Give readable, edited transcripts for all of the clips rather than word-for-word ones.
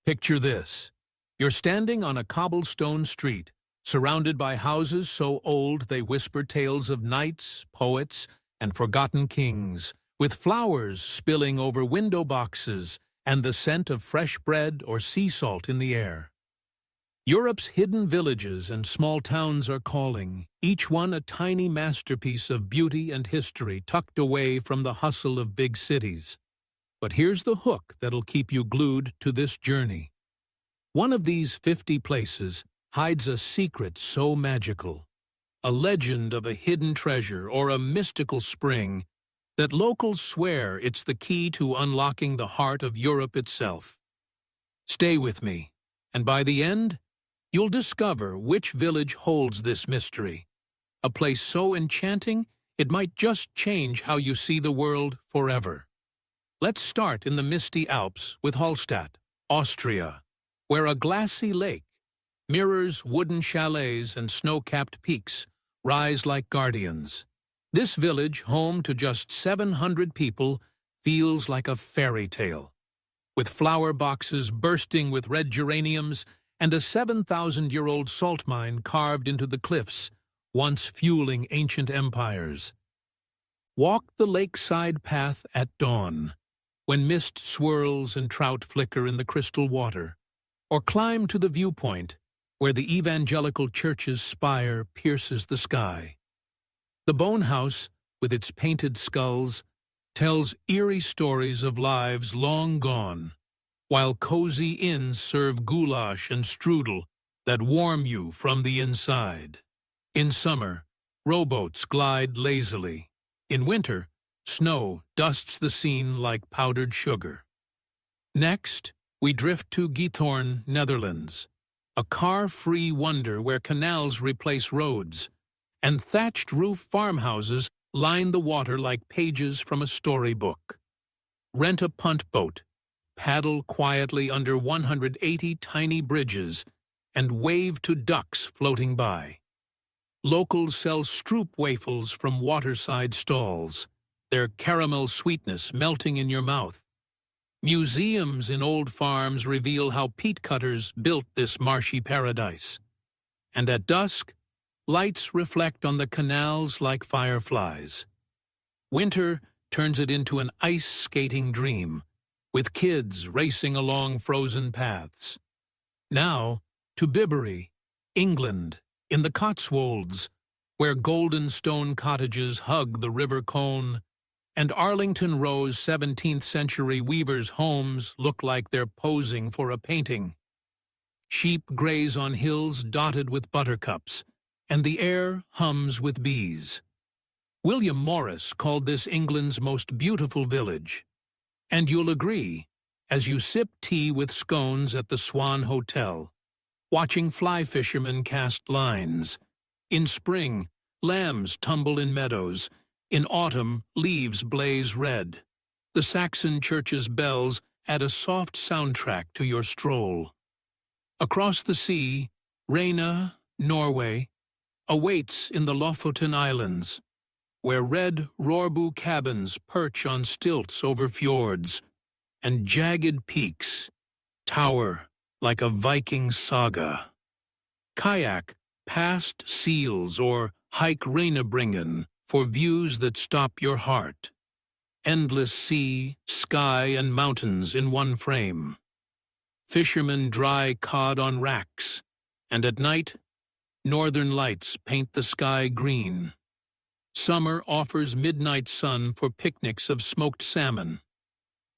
Picture this. You're standing on a cobblestone street, surrounded by houses so old they whisper tales of knights, poets, and forgotten kings, with flowers spilling over window boxes and the scent of fresh bread or sea salt in the air. Europe's hidden villages and small towns are calling, each one a tiny masterpiece of beauty and history tucked away from the hustle of big cities. But here's the hook that'll keep you glued to this journey. One of these 50 places hides a secret so magical, a legend of a hidden treasure or a mystical spring, that locals swear it's the key to unlocking the heart of Europe itself. Stay with me, and by the end, you'll discover which village holds this mystery, a place so enchanting it might just change how you see the world forever. Let's start in the misty Alps with Hallstatt, Austria, where a glassy lake mirrors wooden chalets and snow-capped peaks rise like guardians. This village, home to just 700 people, feels like a fairy tale, with flower boxes bursting with red geraniums and a 7,000-year-old salt mine carved into the cliffs, once fueling ancient empires. Walk the lakeside path at dawn, when mist swirls and trout flicker in the crystal water, or climb to the viewpoint where the evangelical church's spire pierces the sky. The bone house, with its painted skulls, tells eerie stories of lives long gone, while cozy inns serve goulash and strudel that warm you from the inside. In summer, rowboats glide lazily. In winter, snow dusts the scene like powdered sugar. Next, we drift to Giethoorn, Netherlands, a car-free wonder where canals replace roads, and thatched-roof farmhouses line the water like pages from a storybook. Rent a punt boat, paddle quietly under 180 tiny bridges, and wave to ducks floating by. Locals sell stroop waffles from waterside stalls, their caramel sweetness melting in your mouth. Museums in old farms reveal how peat cutters built this marshy paradise. And at dusk, lights reflect on the canals like fireflies. Winter turns it into an ice-skating dream, with kids racing along frozen paths. Now, to Bibury, England, in the Cotswolds, where golden stone cottages hug the river Colne, and Arlington Rowe's 17th-century weavers' homes look like they're posing for a painting. Sheep graze on hills dotted with buttercups, and the air hums with bees. William Morris called this England's most beautiful village. And you'll agree, as you sip tea with scones at the Swan Hotel, watching fly fishermen cast lines. In spring, lambs tumble in meadows. In autumn, leaves blaze red. The Saxon church's bells add a soft soundtrack to your stroll. Across the sea, Rena, Norway, awaits in the Lofoten Islands, where red rorbu cabins perch on stilts over fjords, and jagged peaks tower like a Viking saga. Kayak past seals or hike Reinebringen for views that stop your heart. Endless sea, sky, and mountains in one frame. Fishermen dry cod on racks, and at night, northern lights paint the sky green. Summer offers midnight sun for picnics of smoked salmon.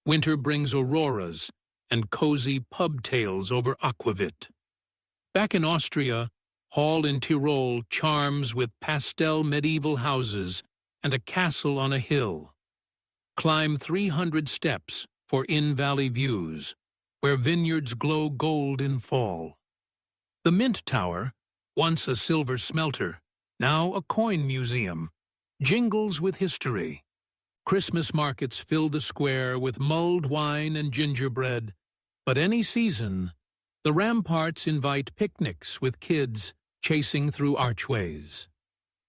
Winter brings auroras and cozy pub tales over aquavit. Back in Austria, Hall in Tyrol charms with pastel medieval houses and a castle on a hill. Climb 300 steps for in-valley views, where vineyards glow gold in fall. The Mint Tower, once a silver smelter, now a coin museum, jingles with history. Christmas markets fill the square with mulled wine and gingerbread, but any season, the ramparts invite picnics with kids chasing through archways.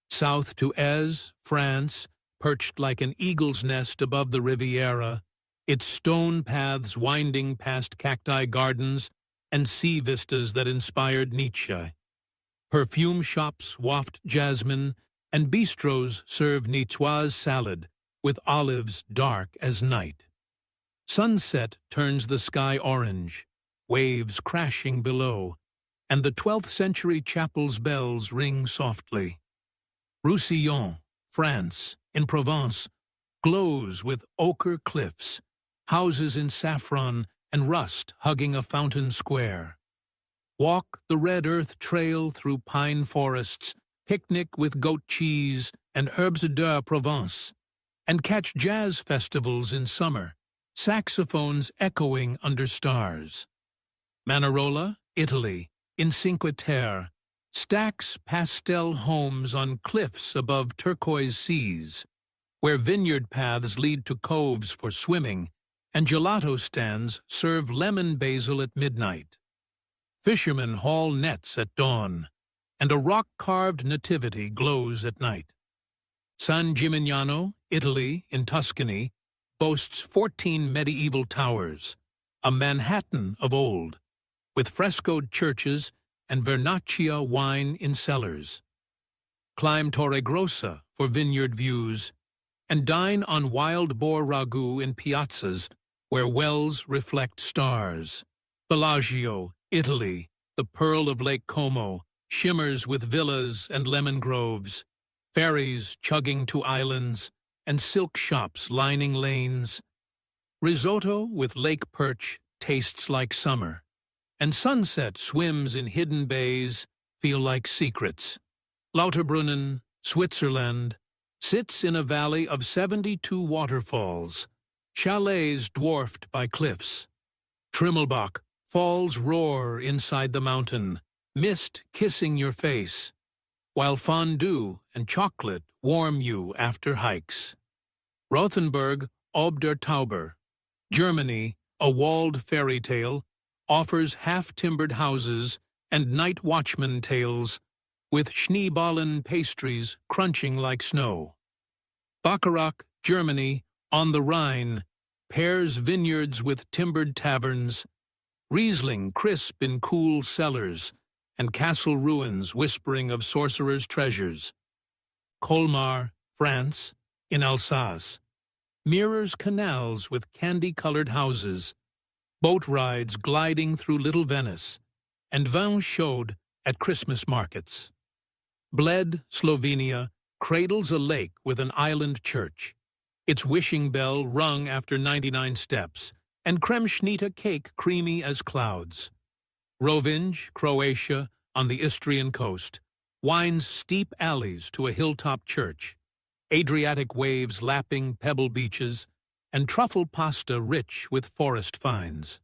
South to Aix, France, perched like an eagle's nest above the Riviera, its stone paths winding past cacti gardens and sea vistas that inspired Nietzsche. Perfume shops waft jasmine, and bistros serve niçoise salad with olives dark as night. Sunset turns the sky orange, waves crashing below, and the 12th century chapel's bells ring softly. Roussillon, France, in Provence, glows with ochre cliffs, houses in saffron and rust hugging a fountain square. Walk the red earth trail through pine forests, picnic with goat cheese and herbes de Provence, and catch jazz festivals in summer, saxophones echoing under stars. Manarola, Italy, in Cinque Terre, stacks pastel homes on cliffs above turquoise seas, where vineyard paths lead to coves for swimming, and gelato stands serve lemon basil at midnight. Fishermen haul nets at dawn, and a rock-carved nativity glows at night. San Gimignano, Italy, in Tuscany, boasts 14 medieval towers, a Manhattan of old, with frescoed churches and Vernaccia wine in cellars. Climb Torregrossa for vineyard views, and dine on wild boar ragu in piazzas where wells reflect stars. Bellagio, Italy, the pearl of Lake Como, shimmers with villas and lemon groves, ferries chugging to islands, and silk shops lining lanes. Risotto with lake perch tastes like summer, and sunset swims in hidden bays feel like secrets. Lauterbrunnen, Switzerland, sits in a valley of 72 waterfalls, chalets dwarfed by cliffs. Trimmelbach, falls roar inside the mountain, mist kissing your face, while fondue and chocolate warm you after hikes. Rothenburg, Ob der Tauber, Germany, a walled fairy tale, offers half-timbered houses and night watchman tales, with Schneeballen pastries crunching like snow. Bacharach, Germany, on the Rhine, pairs vineyards with timbered taverns, Riesling crisp in cool cellars, and castle ruins whispering of sorcerers' treasures. Colmar, France, in Alsace, mirrors canals with candy-colored houses, boat rides gliding through Little Venice, and vin chaud at Christmas markets. Bled, Slovenia, cradles a lake with an island church, its wishing bell rung after 99 steps, and kremšnita cake creamy as clouds. Rovinj, Croatia, on the Istrian coast, winds steep alleys to a hilltop church, Adriatic waves lapping pebble beaches, and truffle pasta rich with forest finds.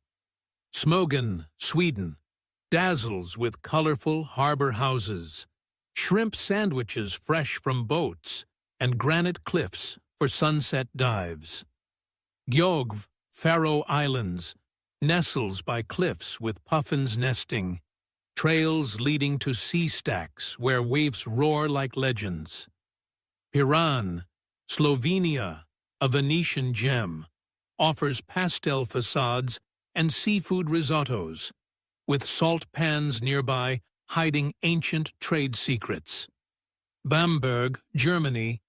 Smogen, Sweden, dazzles with colorful harbor houses, shrimp sandwiches fresh from boats, and granite cliffs for sunset dives. Gjogv, Faroe Islands, nestles by cliffs with puffins nesting, trails leading to sea stacks where waves roar like legends. Piran, Slovenia, a Venetian gem, offers pastel facades and seafood risottos, with salt pans nearby hiding ancient trade secrets. Bamberg, Germany,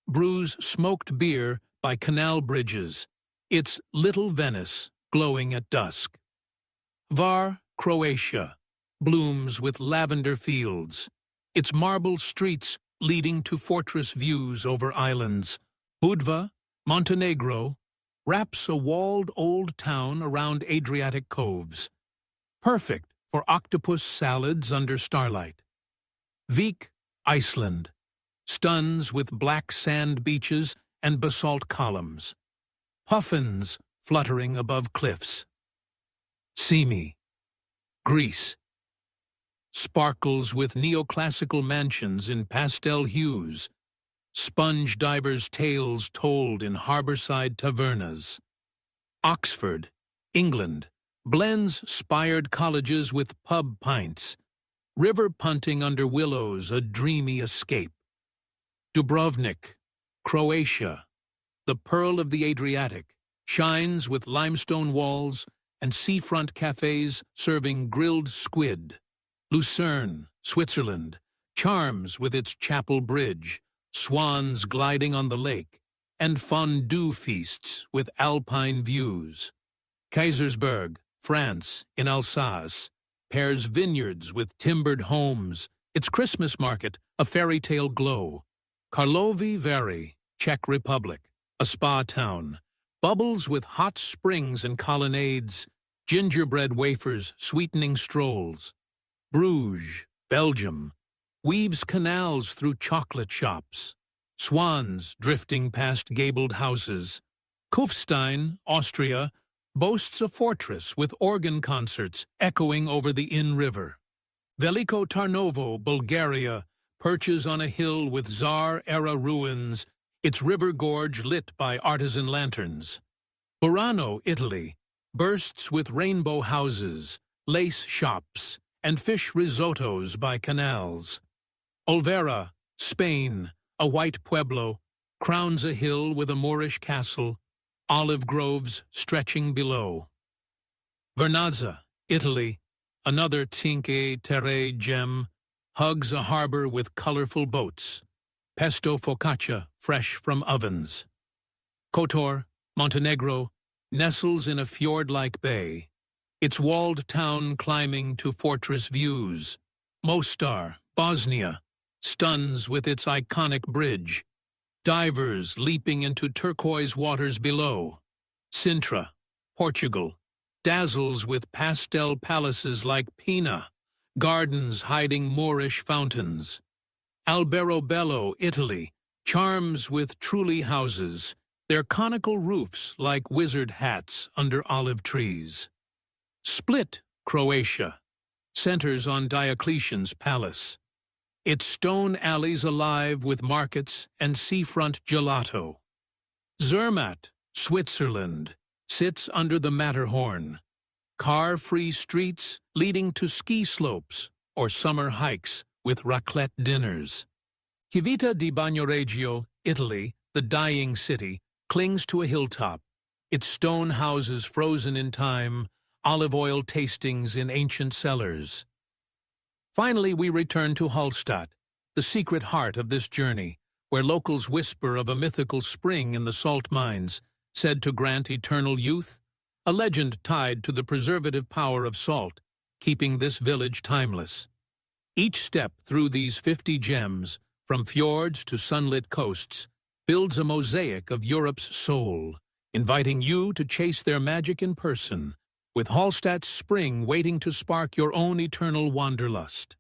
brews smoked beer by canal bridges, its Little Venice glowing at dusk. Var, Croatia, blooms with lavender fields, its marble streets leading to fortress views over islands. Budva, Montenegro, wraps a walled old town around Adriatic coves, perfect for octopus salads under starlight. Vik, Iceland, stuns with black sand beaches and basalt columns, puffins fluttering above cliffs. Simi, Greece, sparkles with neoclassical mansions in pastel hues, sponge divers' tales told in harborside tavernas. Oxford, England, blends spired colleges with pub pints, river punting under willows a dreamy escape. Dubrovnik, Croatia, the pearl of the Adriatic, shines with limestone walls and seafront cafes serving grilled squid. Lucerne, Switzerland, charms with its chapel bridge, swans gliding on the lake, and fondue feasts with Alpine views. Kaisersberg, France, in Alsace, pairs vineyards with timbered homes, its Christmas market a fairy tale glow. Karlovy Vary, Czech Republic, a spa town, bubbles with hot springs and colonnades, gingerbread wafers sweetening strolls. Bruges, Belgium, weaves canals through chocolate shops, swans drifting past gabled houses. Kufstein, Austria, boasts a fortress with organ concerts echoing over the Inn River. Veliko Tarnovo, Bulgaria, perches on a hill with Tsar-era ruins, its river gorge lit by artisan lanterns. Burano, Italy, bursts with rainbow houses, lace shops, and fish risottos by canals. Olvera, Spain, a white pueblo, crowns a hill with a Moorish castle, olive groves stretching below. Vernazza, Italy, another Cinque Terre gem, hugs a harbor with colorful boats. Pesto focaccia, fresh from ovens. Kotor, Montenegro, nestles in a fjord-like bay, its walled town climbing to fortress views. Mostar, Bosnia, stuns with its iconic bridge, divers leaping into turquoise waters below. Sintra, Portugal, dazzles with pastel palaces like Pina, gardens hiding Moorish fountains. Alberobello, Italy, charms with truly houses, their conical roofs like wizard hats under olive trees. Split, Croatia, centers on Diocletian's palace, its stone alleys alive with markets and seafront gelato. Zermatt, Switzerland, sits under the Matterhorn, car-free streets leading to ski slopes or summer hikes with raclette dinners. Civita di Bagnoregio, Italy, the dying city, clings to a hilltop, its stone houses frozen in time, olive oil tastings in ancient cellars. Finally, we return to Hallstatt, the secret heart of this journey, where locals whisper of a mythical spring in the salt mines, said to grant eternal youth, a legend tied to the preservative power of salt, keeping this village timeless. Each step through these 50 gems, from fjords to sunlit coasts, builds a mosaic of Europe's soul, inviting you to chase their magic in person, with Hallstatt's spring waiting to spark your own eternal wanderlust.